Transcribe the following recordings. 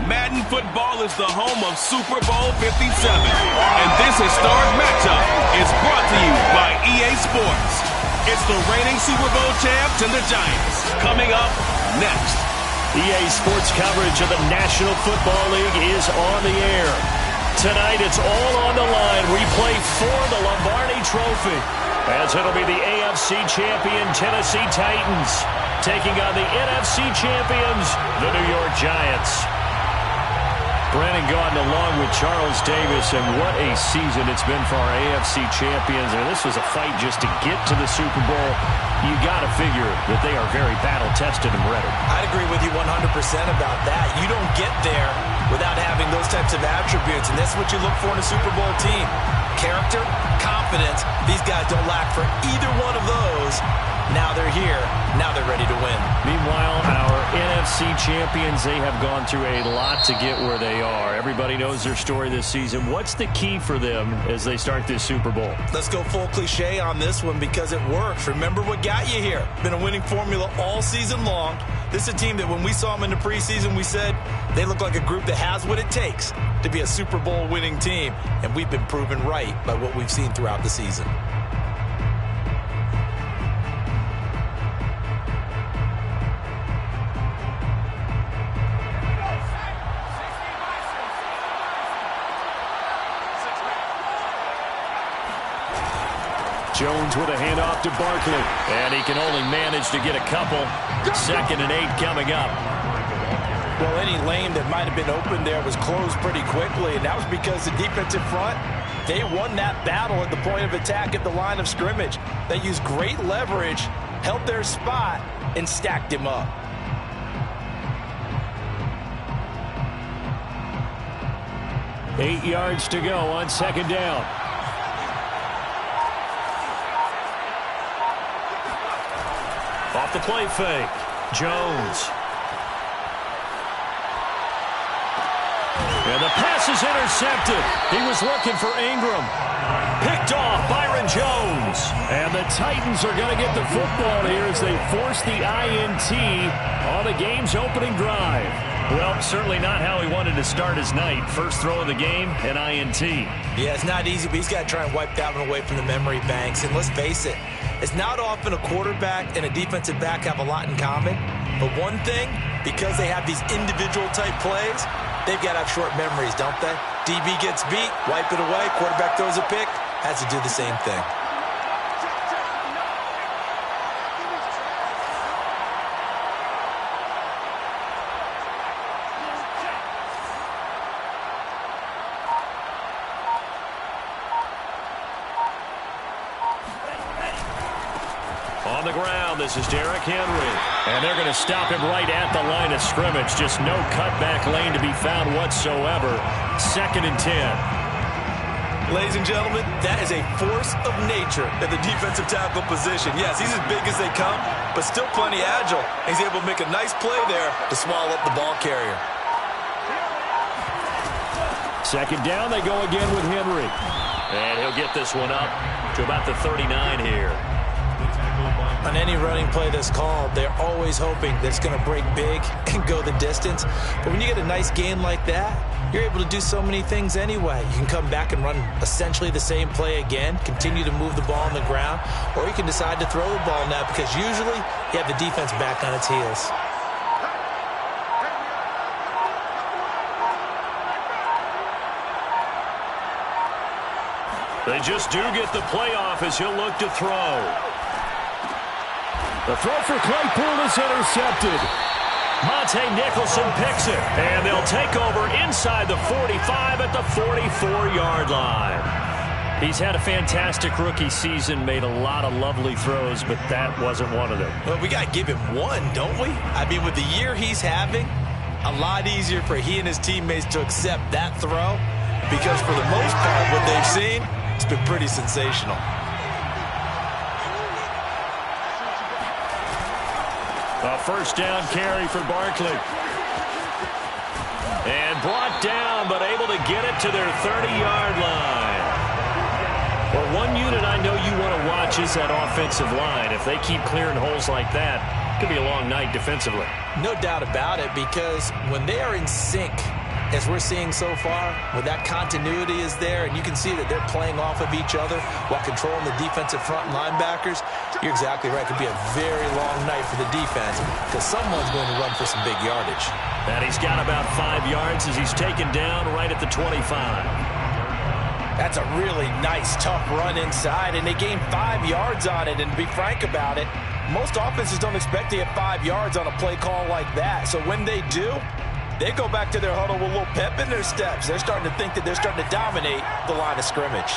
Madden Football is the home of Super Bowl 57. And this historic matchup is brought to you by EA Sports. It's the reigning Super Bowl champs and the Giants. Coming up next. EA Sports coverage of the National Football League is on the air. Tonight it's all on the line. Replay for the Lombardi Trophy, as it'll be the AFC champion Tennessee Titans taking on the NFC champions, the New York Giants. Brandon Gaudin along with Charles Davis, and what a season it's been for our AFC champions. And this was a fight just to get to the Super Bowl. You got to figure that they are very battle-tested and ready. I'd agree with you 100% about that. You don't get there without having those types of attributes, and that's what you look for in a Super Bowl team. Character, confidence. These guys don't lack for either one of those. Now they're here. Now they're ready to win. Meanwhile, our NFC champions, they have gone through a lot to get where they are. Everybody knows their story this season. What's the key for them as they start this Super Bowl? Let's go full cliche on this one because it works. Remember what got you here. Been a winning formula all season long. This is a team that when we saw them in the preseason, we said they look like a group that has what it takes to be a Super Bowl winning team. And we've been proven right by what we've seen throughout the season. Jones with a handoff to Barkley, and he can only manage to get a couple. 2nd and 8 coming up. Well, any lane that might have been open there was closed pretty quickly, and that was because the defensive front, they won that battle at the point of attack at the line of scrimmage. They used great leverage, held their spot, and stacked him up. Eight yards to go on 2nd down. Off the play fake, Jones. And the pass is intercepted. He was looking for Ingram. Picked off Byron Jones. And the Titans are going to get the football here as they force the INT on the game's opening drive. Well, certainly not how he wanted to start his night. First throw of the game, an INT. Yeah, it's not easy, but he's got to try and wipe that one away from the memory banks. And let's face it, it's not often a quarterback and a defensive back have a lot in common. But one thing, because they have these individual type plays, they've got to have short memories, don't they? DB gets beat, wipe it away, quarterback throws a pick, has to do the same thing. On the ground, this is Derrick Henry. And they're going to stop him right at the line of scrimmage. Just no cutback lane to be found whatsoever. 2nd and 10. Ladies and gentlemen, that is a force of nature at the defensive tackle position. Yes, he's as big as they come, but still plenty agile. He's able to make a nice play there to swallow up the ball carrier. 2nd down, they go again with Henry. And he'll get this one up to about the 39 here. On any running play that's called, they're always hoping that it's going to break big and go the distance. But when you get a nice game like that, you're able to do so many things anyway. You can come back and run essentially the same play again, continue to move the ball on the ground, or you can decide to throw the ball now because usually you have the defense back on its heels. They just do get the playoff as he'll look to throw. The throw for Claypool is intercepted. Monte Nicholson picks it, and they'll take over inside the 45 at the 44-yard line. He's had a fantastic rookie season, made a lot of lovely throws, but that wasn't one of them. Well, we got to give him one, don't we? I mean, with the year he's having, a lot easier for he and his teammates to accept that throw because for the most part, what they've seen, it's been pretty sensational. A 1st down carry for Barkley. And brought down, but able to get it to their 30-yard line. Well, one unit I know you want to watch is that offensive line. If they keep clearing holes like that, Could be a long night defensively. No doubt about it, because when they are in sync, as we're seeing so far, when that continuity is there and you can see that they're playing off of each other while controlling the defensive front and linebackers, you're exactly right. It could be a very long night for the defense because someone's going to run for some big yardage. And he's got about 5 yards as he's taken down right at the 25. That's a really nice, tough run inside, and they gained 5 yards on it. And to be frank about it, most offenses don't expect to get 5 yards on a play call like that. So when they do, they go back to their huddle with a little pep in their steps. They're starting to think that they're starting to dominate the line of scrimmage.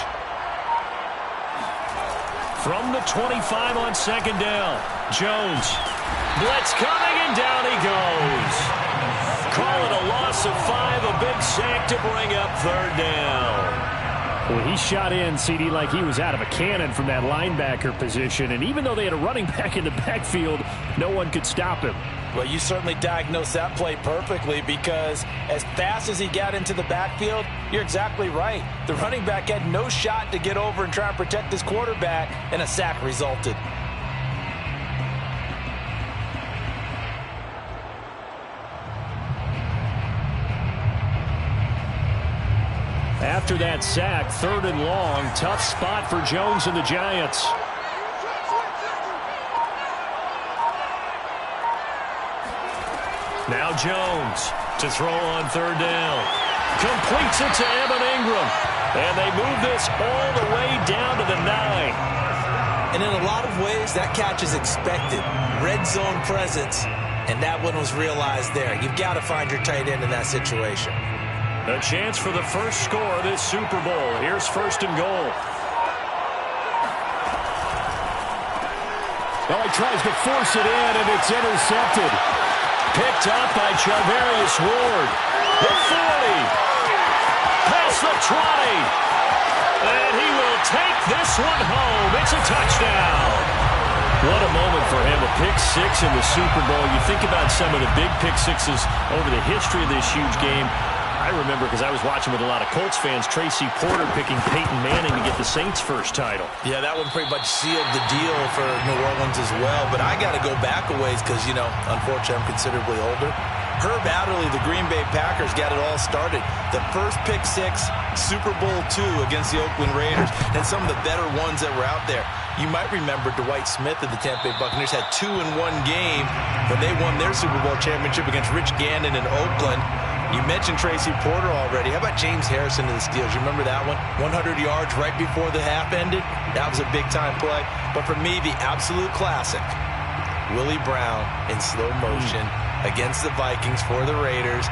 From the 25 on second down, Jones. Blitz coming, and down he goes. Call it a loss of 5, a big sack to bring up third down. Well, he shot in, CD, like he was out of a cannon from that linebacker position. And even though they had a running back in the backfield, no one could stop him. Well, you certainly diagnosed that play perfectly, because as fast as he got into the backfield, you're exactly right. The running back had no shot to get over and try and protect his quarterback, and a sack resulted. After that sack, third and long, tough spot for Jones and the Giants. Now Jones to throw on third down. Completes it to Evan Ingram. And they move this all the way down to the 9. And in a lot of ways, that catch is expected. Red zone presence, and that one was realized there. You've got to find your tight end in that situation. A chance for the first score of this Super Bowl. Here's first and goal. Well, he tries to force it in, and it's intercepted. Picked up by Charvarius Ward. The 40. Past the 20. And he will take this one home. It's a touchdown. What a moment for him. A pick 6 in the Super Bowl. You think about some of the big pick 6s over the history of this huge game. I remember, because I was watching with a lot of Colts fans, Tracy Porter picking Peyton Manning to get the Saints' first title. Yeah, that one pretty much sealed the deal for New Orleans as well. But I got to go back a ways because, you know, unfortunately I'm considerably older. Herb Adderley, the Green Bay Packers, got it all started. The first pick 6, Super Bowl II against the Oakland Raiders, and some of the better ones that were out there. You might remember Dwight Smith of the Tampa Bay Buccaneers had 2 in one game when they won their Super Bowl championship against Rich Gannon in Oakland. You mentioned Tracy Porter already. How about James Harrison of the Steelers? You remember that one? 100 yards right before the half ended? That was a big-time play. But for me, the absolute classic, Willie Brown in slow motion against the Vikings for the Raiders.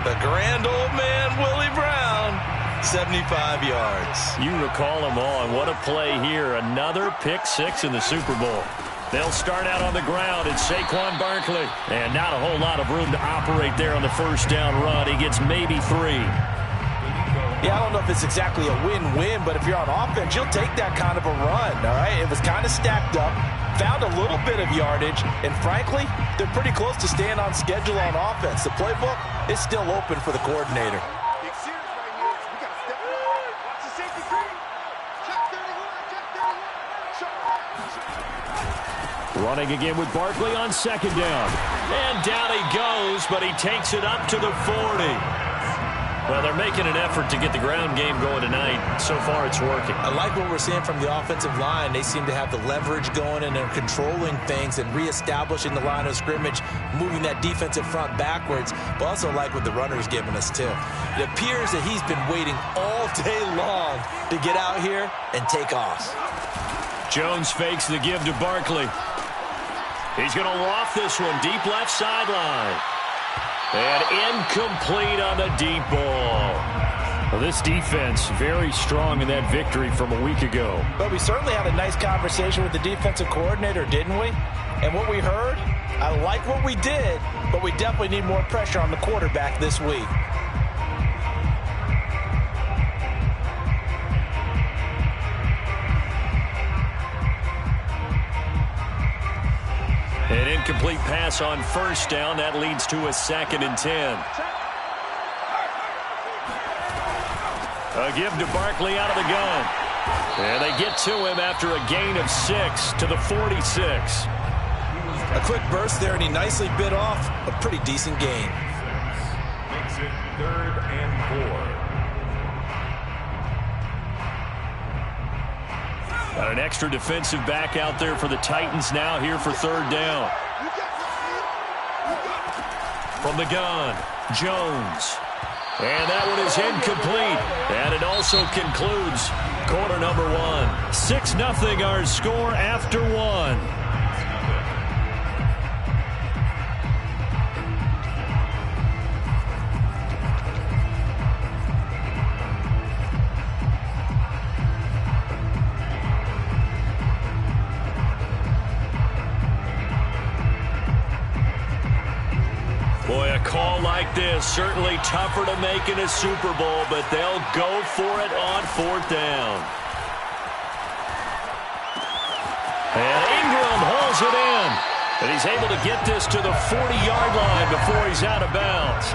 The grand old man, Willie Brown, 75 yards. You recall them all, and what a play here. Another pick 6 in the Super Bowl. They'll start out on the ground. It's Saquon Barkley. And not a whole lot of room to operate there on the first down run. He gets maybe 3. Yeah, I don't know if it's exactly a win-win, but if you're on offense, you'll take that kind of a run, all right? It was kind of stacked up, found a little bit of yardage, and frankly, they're pretty close to staying on schedule on offense. The playbook is still open for the coordinator. Running again with Barkley on second down. And down he goes, but he takes it up to the 40. Well, they're making an effort to get the ground game going tonight. So far, it's working. I like what we're seeing from the offensive line. They seem to have the leverage going, and they're controlling things and reestablishing the line of scrimmage, moving that defensive front backwards. But also like what the runner's giving us, too. It appears that he's been waiting all day long to get out here and take off. Jones fakes the give to Barkley. He's going to loft this one deep left sideline. And incomplete on the deep ball. Well, this defense very strong in that victory from a week ago. But we certainly had a nice conversation with the defensive coordinator, didn't we? And what we heard, I like what we did, but we definitely need more pressure on the quarterback this week. An incomplete pass on first down. That leads to a 2nd and 10. A give to Barkley out of the gun. And they get to him after a gain of 6 to the 46. A quick burst there, and he nicely bit off a pretty decent gain. Makes it 3rd and 4. Got an extra defensive back out there for the Titans now here for 3rd down. From the gun, Jones. And that one is incomplete. And it also concludes quarter number 1. 6-0 our score after 1. Boy, a call like this, certainly tougher to make in a Super Bowl, but they'll go for it on 4th down. And Ingram hauls it in. And he's able to get this to the 40-yard line before he's out of bounds.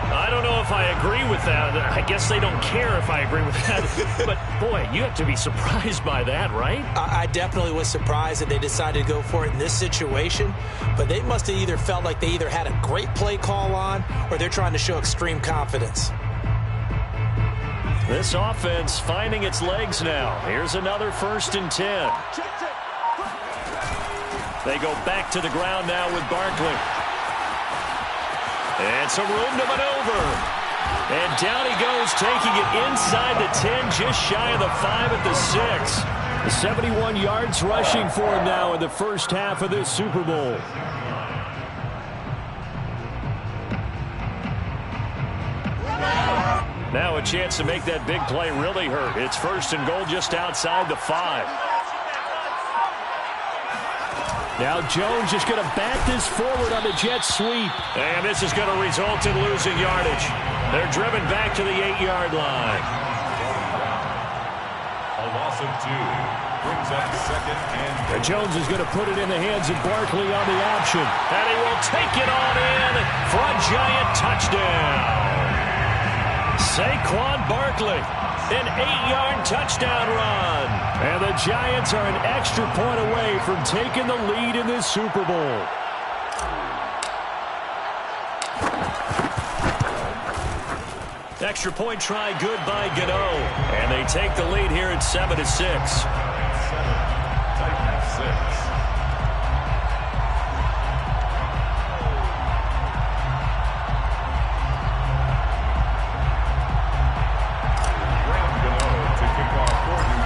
I don't know if I agree with that. I guess they don't care if I agree with that. But, boy, you have to be surprised by that, right? I definitely was surprised that they decided to go for it in this situation. But they must have either felt like they either had a great play call on or they're trying to show extreme confidence. This offense finding its legs now. Here's another 1st and 10. They go back to the ground now with Barkley. And some room to maneuver. And down he goes, taking it inside the 10, just shy of the 5 at the 6. 71 yards rushing for him now in the first half of this Super Bowl. Now a chance to make that big play really hurt. It's 1st and goal just outside the 5. Now Jones is going to bat this forward on the jet sweep. And this is going to result in losing yardage. They're driven back to the 8-yard line. A loss of 2 brings up 2nd and 2. Jones is going to put it in the hands of Barkley on the option. And he will take it on in for a giant touchdown. Saquon Barkley, an 8-yard touchdown run. And the Giants are an extra point away from taking the lead in this Super Bowl. Extra point try good by Gano. And they take the lead here at 7-6. 7, Titans 6.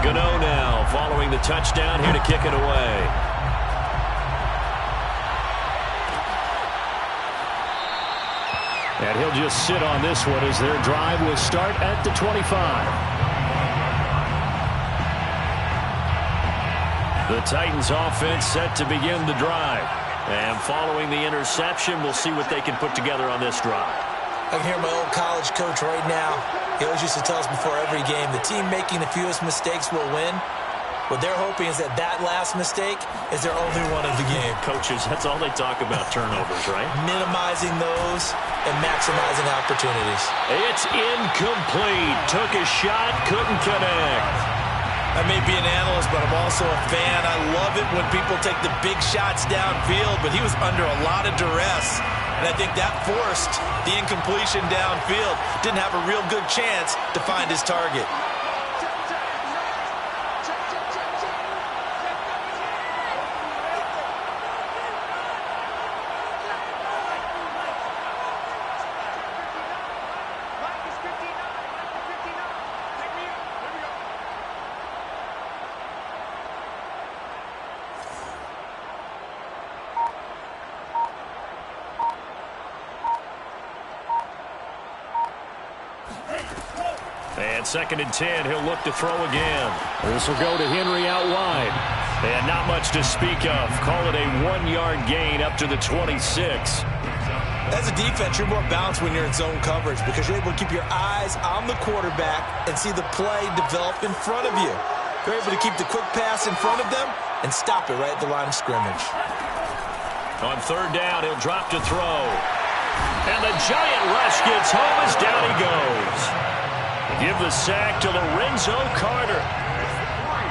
Gano now following the touchdown here to kick it away. And he'll just sit on this one as their drive will start at the 25. The Titans offense set to begin the drive. And following the interception, we'll see what they can put together on this drive. I can hear my old college coach right now. He always used to tell us before every game, the team making the fewest mistakes will win. What they're hoping is that that last mistake is their only one of the game. Coaches, that's all they talk about, turnovers, right? Minimizing those and maximizing opportunities. It's incomplete. Took a shot, couldn't connect. I may be an analyst, but I'm also a fan. I love it when people take the big shots downfield, but he was under a lot of duress. And I think that forced the incompletion downfield. Didn't have a real good chance to find his target. And 2nd and 10, he'll look to throw again. This will go to Henry out wide. And not much to speak of. Call it a 1-yard gain up to the 26. As a defense, you're more balanced when you're in zone coverage because you're able to keep your eyes on the quarterback and see the play develop in front of you. You're able to keep the quick pass in front of them and stop it right at the line of scrimmage. On 3rd down, he'll drop to throw. And the giant rush gets home as down he goes. Give the sack to Lorenzo Carter.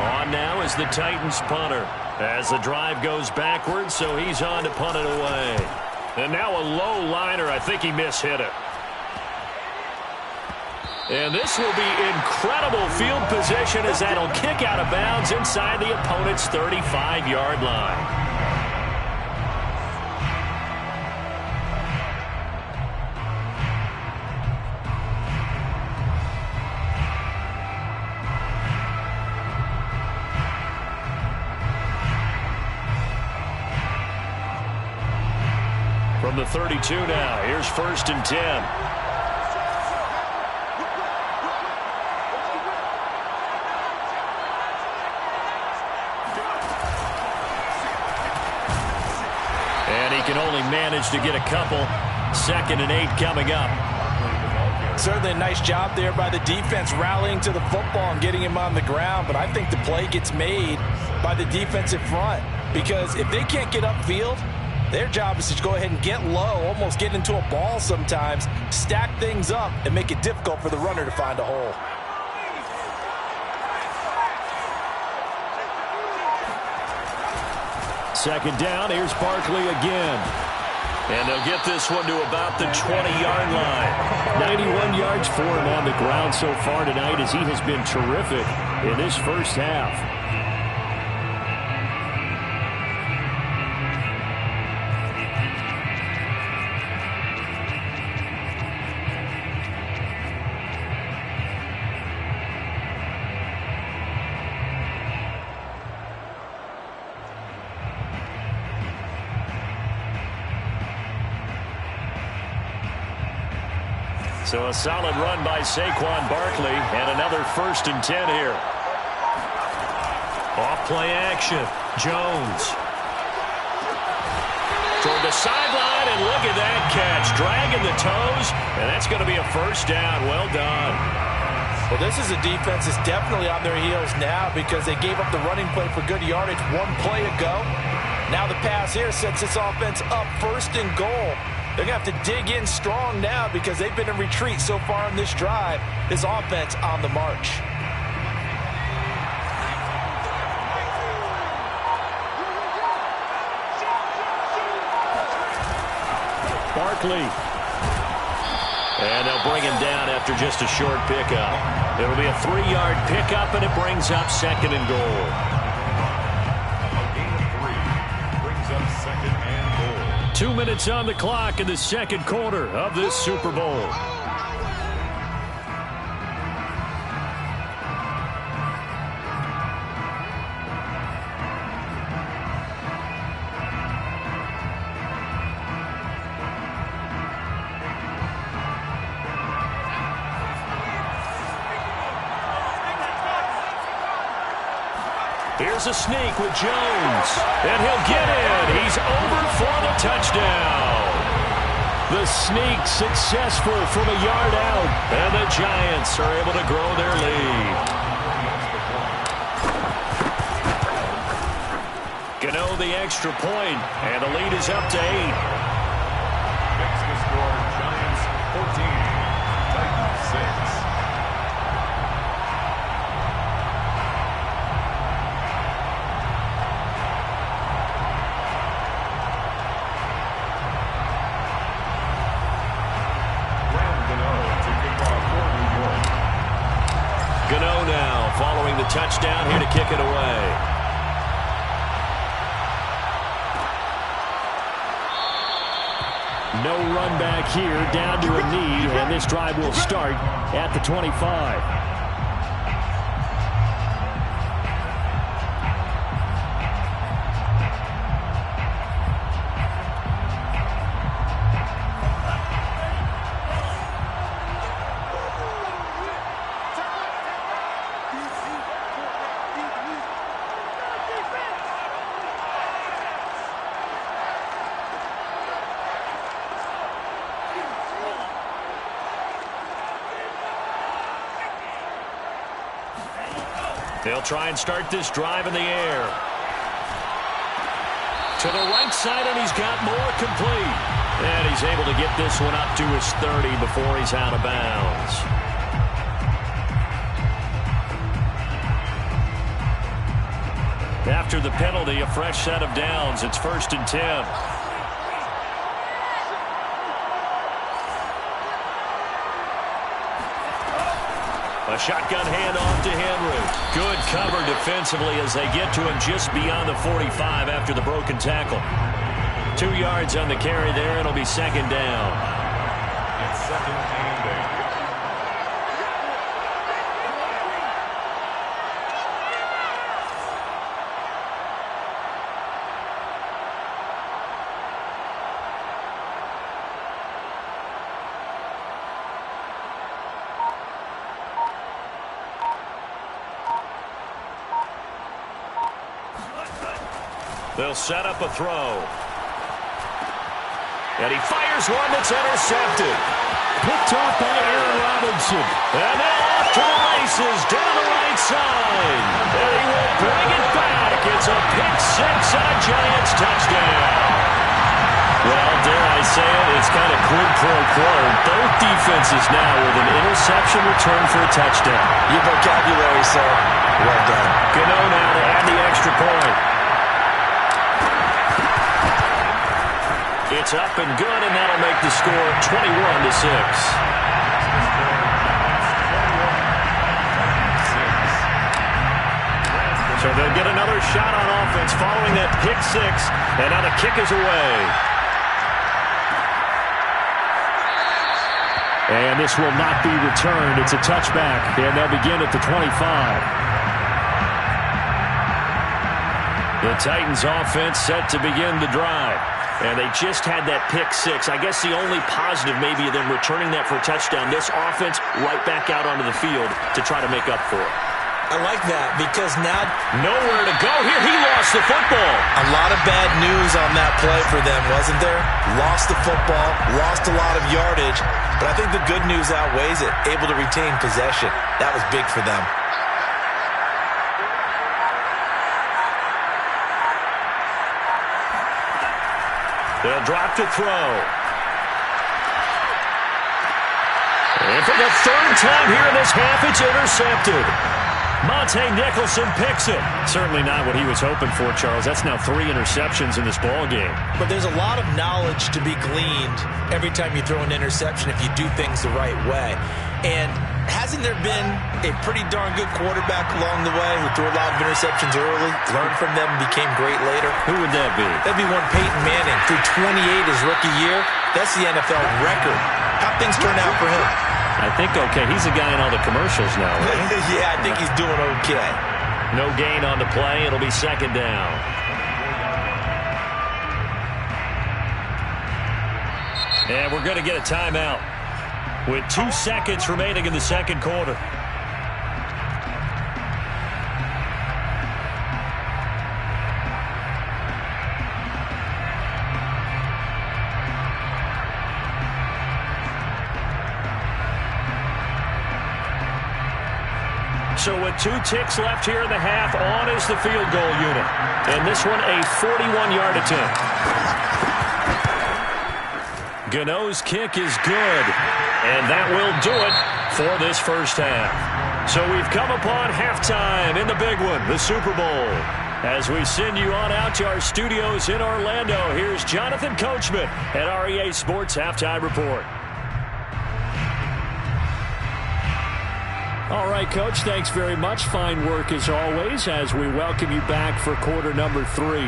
On now is the Titans punter. As the drive goes backwards, so he's on to punt it away. And now a low liner. I think he mishit it. And this will be incredible field position as that'll kick out of bounds inside the opponent's 35-yard line. From the 32 now, here's 1st and 10. And he can only manage to get a couple. 2nd and 8 coming up. Certainly a nice job there by the defense rallying to the football and getting him on the ground, but I think the play gets made by the defensive front because if they can't get upfield, their job is to go ahead and get low, almost get into a ball sometimes, stack things up, and make it difficult for the runner to find a hole. Second down, here's Barkley again. And they'll get this one to about the 20-yard line. 91 yards for him on the ground so far tonight as he has been terrific in this first half. So a solid run by Saquon Barkley and another 1st and 10 here. Off play action. Jones. Toward the sideline, and look at that catch. Dragging the toes, and that's going to be a 1st down. Well done. Well, this is a defense that's definitely on their heels now because they gave up the running play for good yardage one play ago. Now the pass here sets this offense up 1st and goal. They're going to have to dig in strong now because they've been in retreat so far in this drive. This offense on the march. Barkley. And they'll bring him down after just a short pickup. It'll be a 3-yard pickup, and it brings up 2nd and goal. A gain of 3 brings up 2nd and goal. 2 minutes on the clock in the 2nd quarter of this Super Bowl. Here's a sneak with Jones, and he'll get in. He's over for the touchdown. The sneak successful from a yard out, and the Giants are able to grow their lead. Gano the extra point, and the lead is up to 8. Makes the score Giants 14, Titans 6. Gano now following the touchdown here to kick it away. No run back here, down to a knee, and this drive will start at the 25. They'll try and start this drive in the air. To the right side, and he's got more complete. And he's able to get this one up to his 30 before he's out of bounds. After the penalty, a fresh set of downs. It's 1st and 10. A shotgun handoff to Henry. Good cover defensively as they get to him just beyond the 45 after the broken tackle. 2 yards on the carry there. It'll be 2nd down. It's 2nd and 8. They'll set up a throw. And he fires one that's intercepted. Picked off by Aaron Robinson. And now off to the races down the right side. And he will bring it back. It's a pick six and a Giants touchdown. Well, dare I say it, it's kind of quid pro quo. Both defenses now with an interception return for a touchdown. Your vocabulary, sir. Well done. Gano now to add the extra point. It's up and good, and that'll make the score 21-6. So they'll get another shot on offense following that pick six, and now the kick is away. And this will not be returned. It's a touchback, and they'll begin at the 25. The Titans offense set to begin the drive. And they just had that pick six. I guess the only positive maybe of them returning that for a touchdown. This offense right back out onto the field to try to make up for it. I like that because now nowhere to go here. He lost the football. A lot of bad news on that play for them, wasn't there? Lost the football, lost a lot of yardage. But I think the good news outweighs it. Able to retain possession. That was big for them. They'll drop to throw. And for the 3rd time here in this half, it's intercepted. Monte Nicholson picks it. Certainly not what he was hoping for, Charles. That's now 3 interceptions in this ball game. But there's a lot of knowledge to be gleaned every time you throw an interception if you do things the right way. And hasn't there been a pretty darn good quarterback along the way who threw a lot of interceptions early, learned from them, became great later? Who would that be? That'd be one Peyton Manning. Threw 28 his rookie year. That's the NFL record. How things turn out for him? I think okay. He's a guy in all the commercials now, right? Yeah, I think he's doing okay. No gain on the play. It'll be 2nd down. And we're going to get a timeout with 2 seconds remaining in the 2nd quarter. So with 2 ticks left here in the half, on is the field goal unit. And this one a 41-yard attempt. Gano's kick is good. And that will do it for this first half. So we've come upon halftime in the big one, the Super Bowl. As we send you on out to our studios in Orlando, here's Jonathan Coachman at REA Sports Halftime Report. All right, Coach, thanks very much. Fine work as always as we welcome you back for quarter number 3.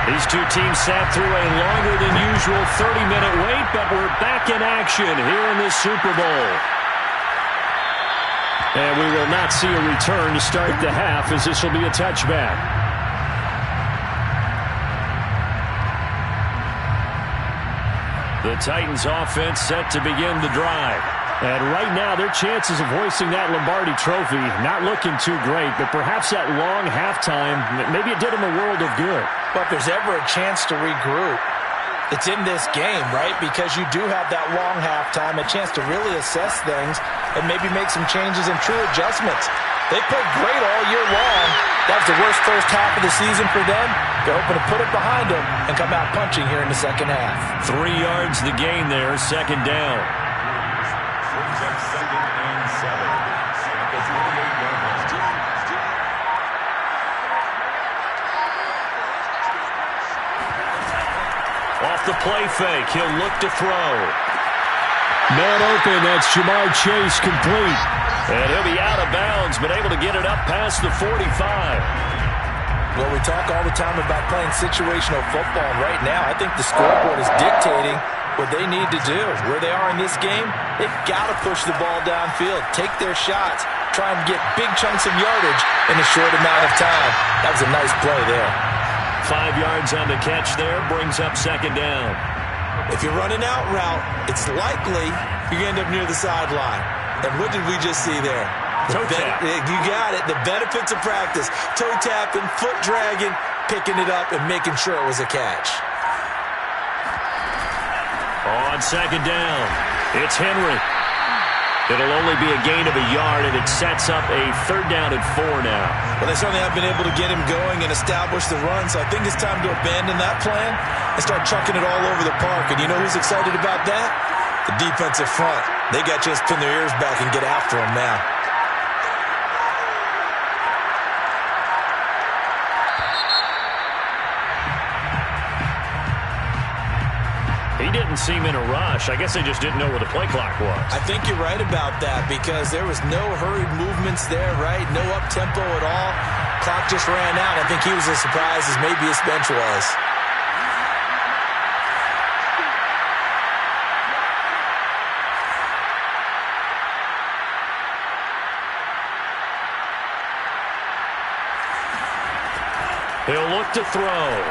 These two teams sat through a longer than usual 30-minute wait, but we're back in action here in this Super Bowl. And we will not see a return to start the half as this will be a touchback. The Titans offense set to begin the drive. And right now their chances of hoisting that Lombardi trophy not looking too great, but perhaps that long halftime, maybe it did them a world of good. But if there's ever a chance to regroup, it's in this game, right? Because you do have that long halftime, a chance to really assess things and maybe make some changes and true adjustments. They played great all year long. That was the worst first half of the season for them. They're hoping to put it behind them and come out punching here in the second half. 3 yards the gain there, second down. Brings up 2nd and 7. At the 28-yard line. Off the play fake, he'll look to throw. Man open, that's Ja'Marr Chase, complete. And he'll be out of bounds, but able to get it up past the 45. Well, we talk all the time about playing situational football, and right now I think the scoreboard is dictating what they need to do. Where they are in this game, they've got to push the ball downfield, take their shots, try and get big chunks of yardage in a short amount of time. That was a nice play there. 5 yards on the catch there, brings up second down. If you're running out route, it's likely you end up near the sideline. And what did we just see there? Toe tap. You got it. The benefits of practice. Toe tapping, foot dragging, picking it up, and making sure it was a catch. On second down, it's Henry. It'll only be a gain of a yard, and it sets up a 3rd down and 4 now. Well, they certainly have been able to get him going and establish the run, so I think it's time to abandon that plan and start chucking it all over the park. And you know who's excited about that? The defensive front. They got just pin their ears back and get after him now. He didn't seem in a rush. I guess they just didn't know where the play clock was. I think you're right about that because there was no hurried movements there, right? No up-tempo at all. Clock just ran out. I think he was as surprised as maybe his bench was. He'll look to throw.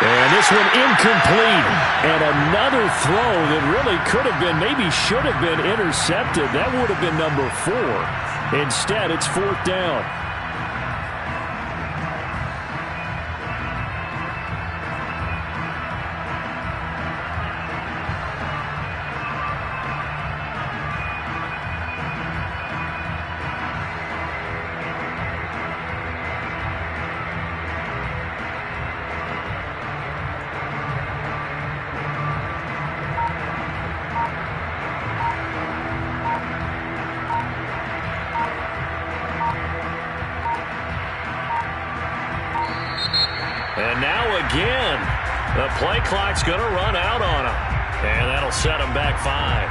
And this one incomplete. And another throw that really could have been, maybe should have been intercepted. That would have been number 4. Instead, it's 4th down. And now again, the play clock's going to run out on him. And that'll set him back 5.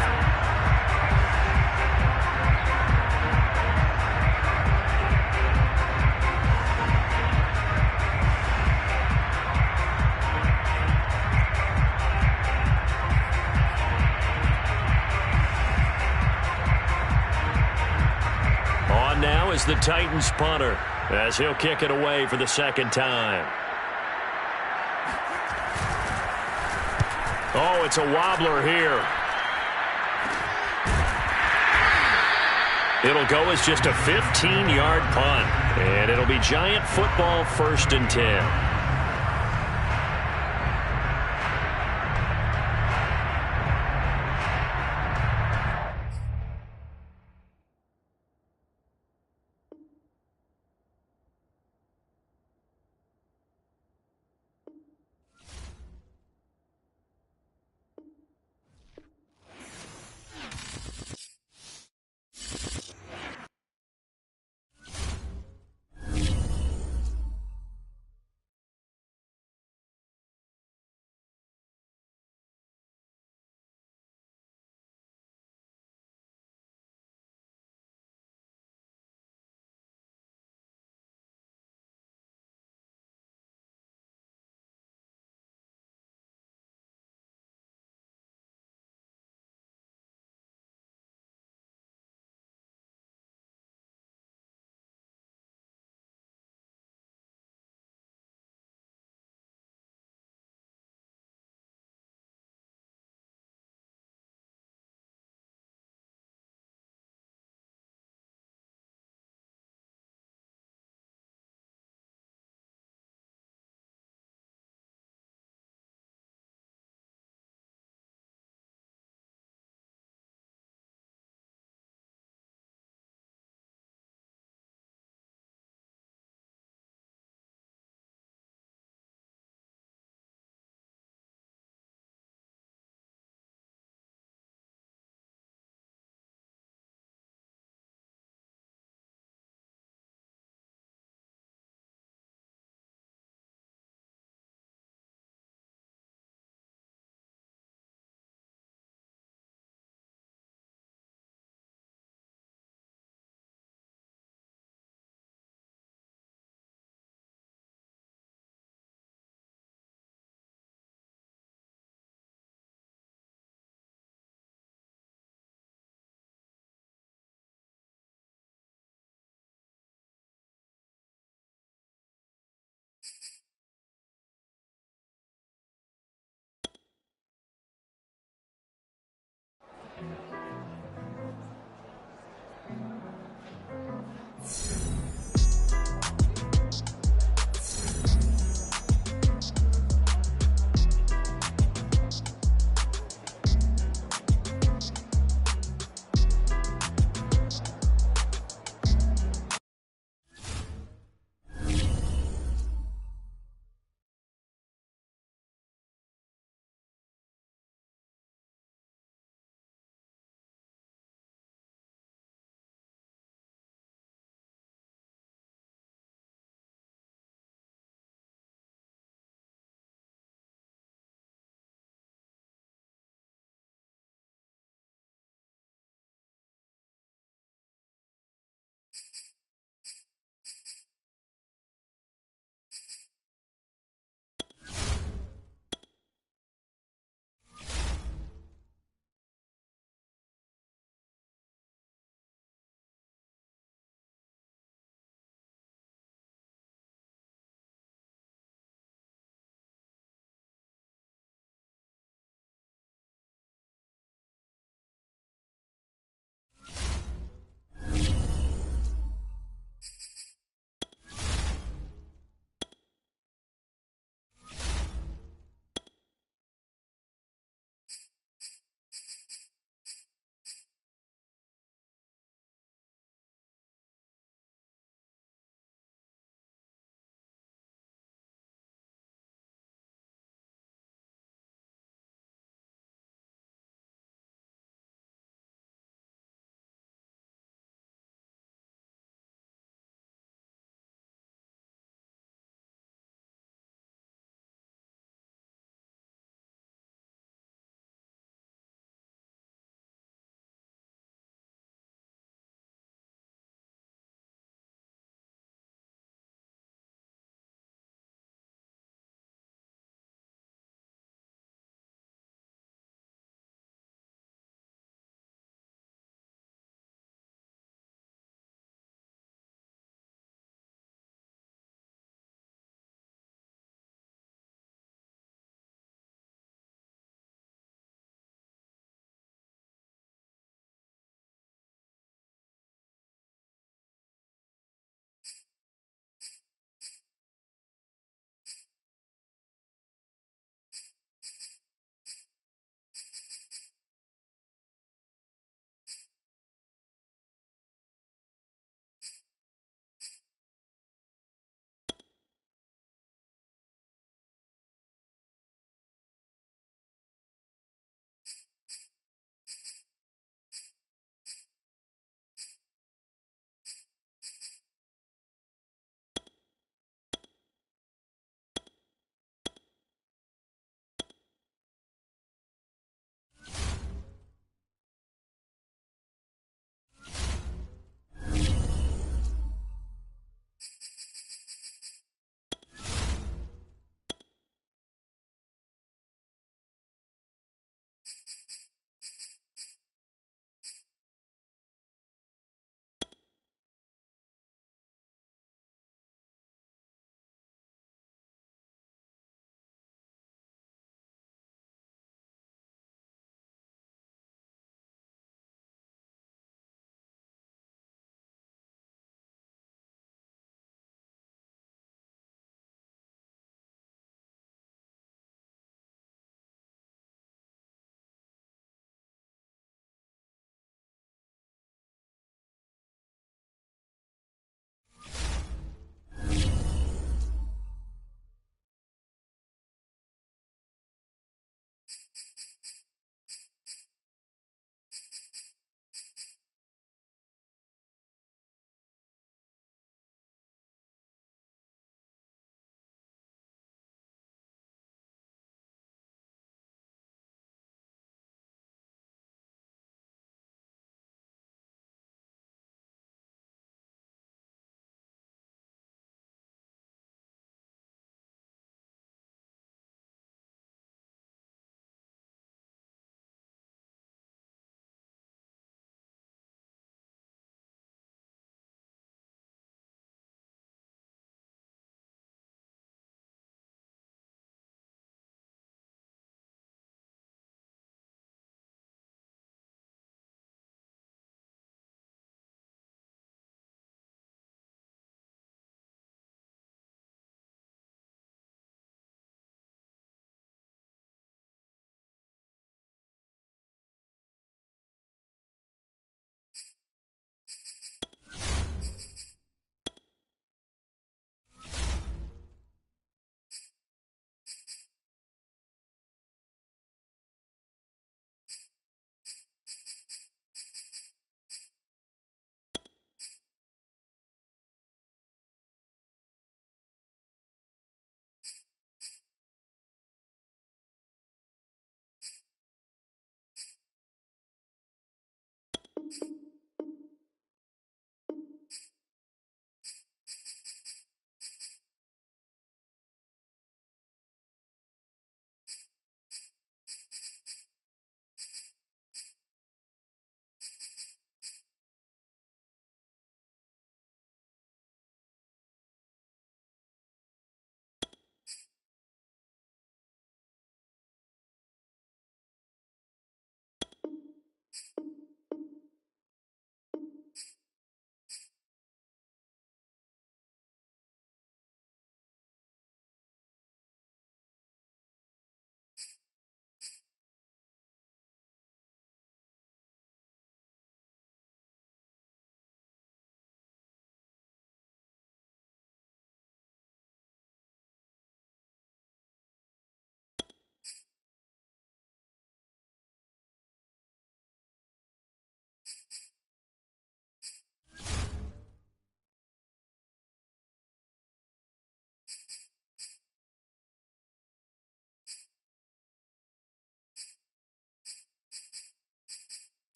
On now is the Titans punter as he'll kick it away for the 2nd time. Oh, it's a wobbler here. It'll go as just a 15-yard punt. And it'll be Giant football 1st and 10.